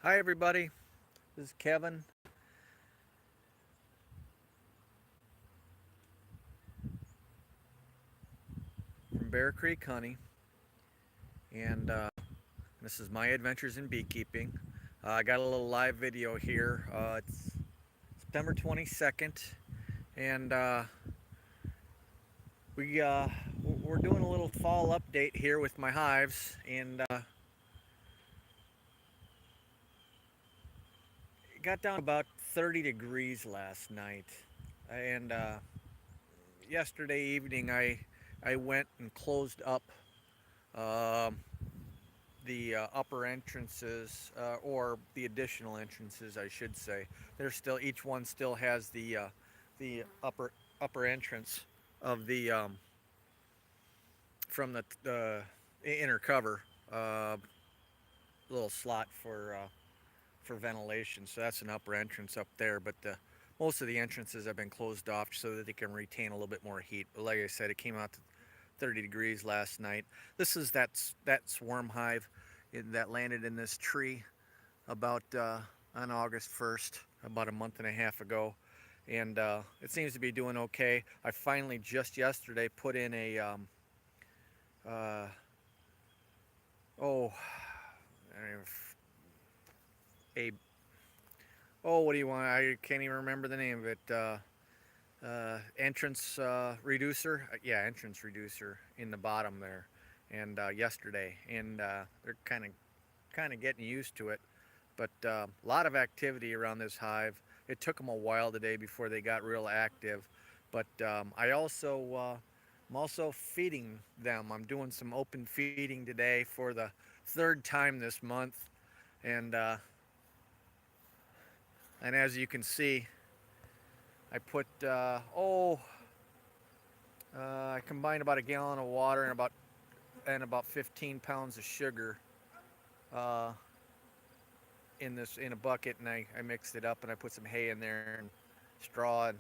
Hi, everybody. This is Kevin from Bear Creek Honey, and this is my adventures in beekeeping. I got a little live video here. It's September 22nd, and we're doing a little fall update here with my hives, and it got down to about 30 degrees last night, and yesterday evening I went and closed up. Um, the upper entrances or the additional entrances, I should say. They're still each one still has the upper entrance of the from the inner cover uh, little slot for ventilation. So that's an upper entrance up there, but the most of the entrances have been closed off so that they can retain a little bit more heat. But like I said, it came out to 30 degrees last night. This is that swarm hive that landed in this tree about on August 1st, about a month and a half ago, and it seems to be doing okay. I finally just yesterday put in uh, oh a what do you want? I can't even remember the name of it. Entrance reducer. Yeah, entrance reducer in the bottom there, and yesterday, and they're kind of getting used to it. But a lot of activity around this hive. It took them a while today before they got real active. But I'm also feeding them. I'm doing some open feeding today for the third time this month, and as you can see, I put I combined about a gallon of water and about 15 pounds of sugar uh, in a bucket, and I mixed it up and I put some hay in there and straw,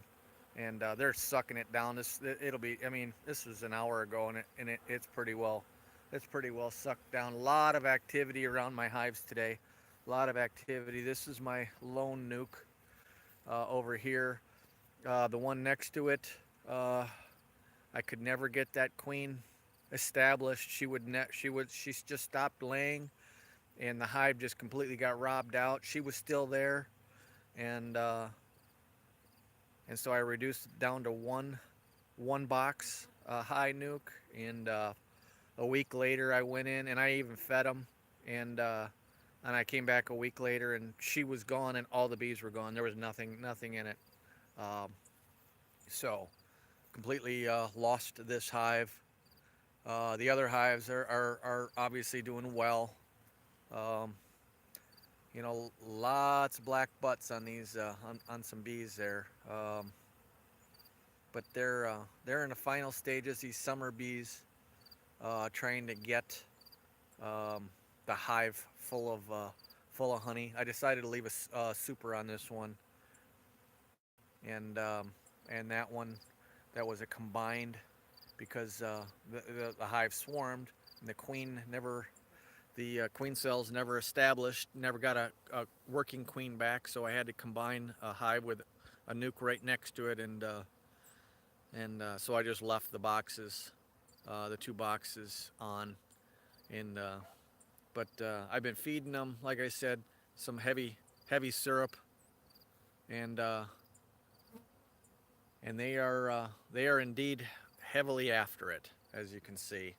and they're sucking it down. It'll be. I mean, this was an hour ago, and it's pretty well sucked down. A lot of activity around my hives today. A lot of activity. This is my lone nuke over here. The one next to it, uh, I could never get that queen established. She just stopped laying, and the hive just completely got robbed out. She was still there, and so I reduced it down to one box high nuke, and a week later I went in and I even fed them, and I came back a week later and she was gone and all the bees were gone. There was nothing in it. Um, so completely lost this hive. The other hives are obviously doing well. Um, lots of black butts on these on some bees there. But they're in the final stages. These summer bees trying to get um, the hive full of honey. I decided to leave a super on this one, and that one that was a combined because the hive swarmed and the queen cells never established, never got a working queen back, so I had to combine a hive with a nuke right next to it, and so I just left the two boxes on, and but I've been feeding them, like I said, some heavy syrup, and they are indeed heavily after it, as you can see.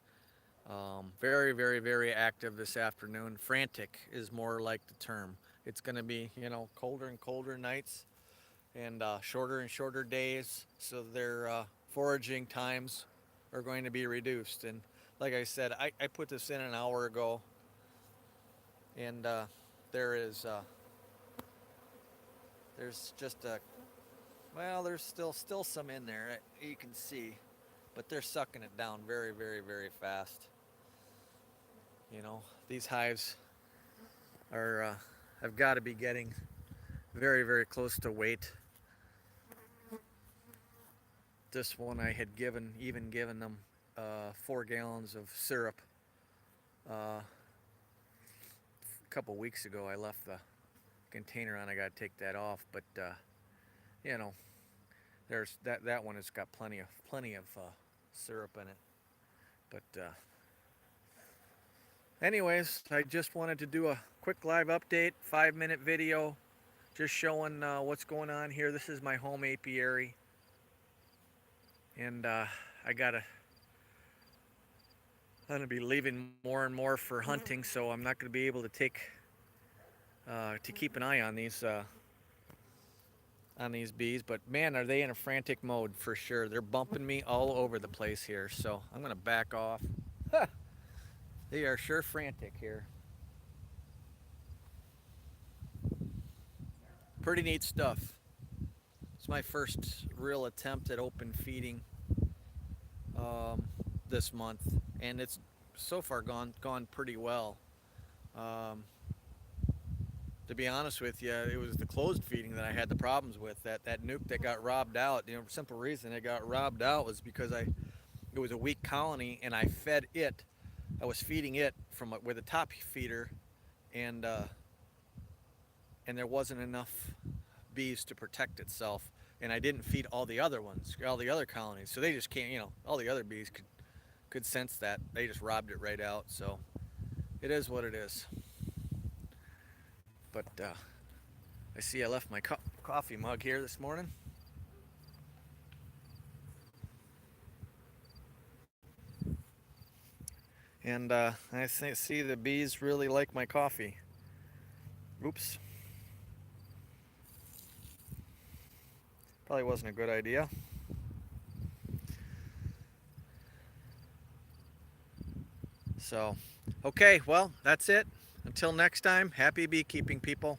Very, very, very active this afternoon. Frantic is more like the term. It's going to be, colder and colder nights and shorter and shorter days, so their foraging times are going to be reduced. And like I said, I put this in an hour ago, and there is there's just a there's still some in there you can see, but they're sucking it down very, very, very fast. These hives are have got to be getting very, very close to weight. This one I had given them 4 gallons of syrup a couple weeks ago. I left container on. I gotta take that off, but you know, there's that one has got plenty of syrup in it. But anyways, I just wanted to do a quick live update, 5-minute video, just showing what's going on here. This is my home apiary, and I'm gonna be leaving more and more for hunting, so I'm not gonna be able to keep an eye on these bees. But man, are they in a frantic mode for sure. They're bumping me all over the place here, so I'm gonna back off. They are sure frantic here. Pretty neat stuff. It's my first real attempt at open feeding this month, and it's so far gone pretty well. Um, to be honest with you, it was the closed feeding that I had the problems with. That nuke that got robbed out. Simple reason it got robbed out was because it was a weak colony, and I fed it. I was feeding it with a top feeder, and there wasn't enough bees to protect itself, and I didn't feed all the other ones, all the other colonies. So they just can't. All the other bees could sense that. They just robbed it right out. So it is what it is. But I see I left my coffee mug here this morning. And I see the bees really like my coffee. Oops. Probably wasn't a good idea. So, okay, well, that's it. Until next time, happy beekeeping, people.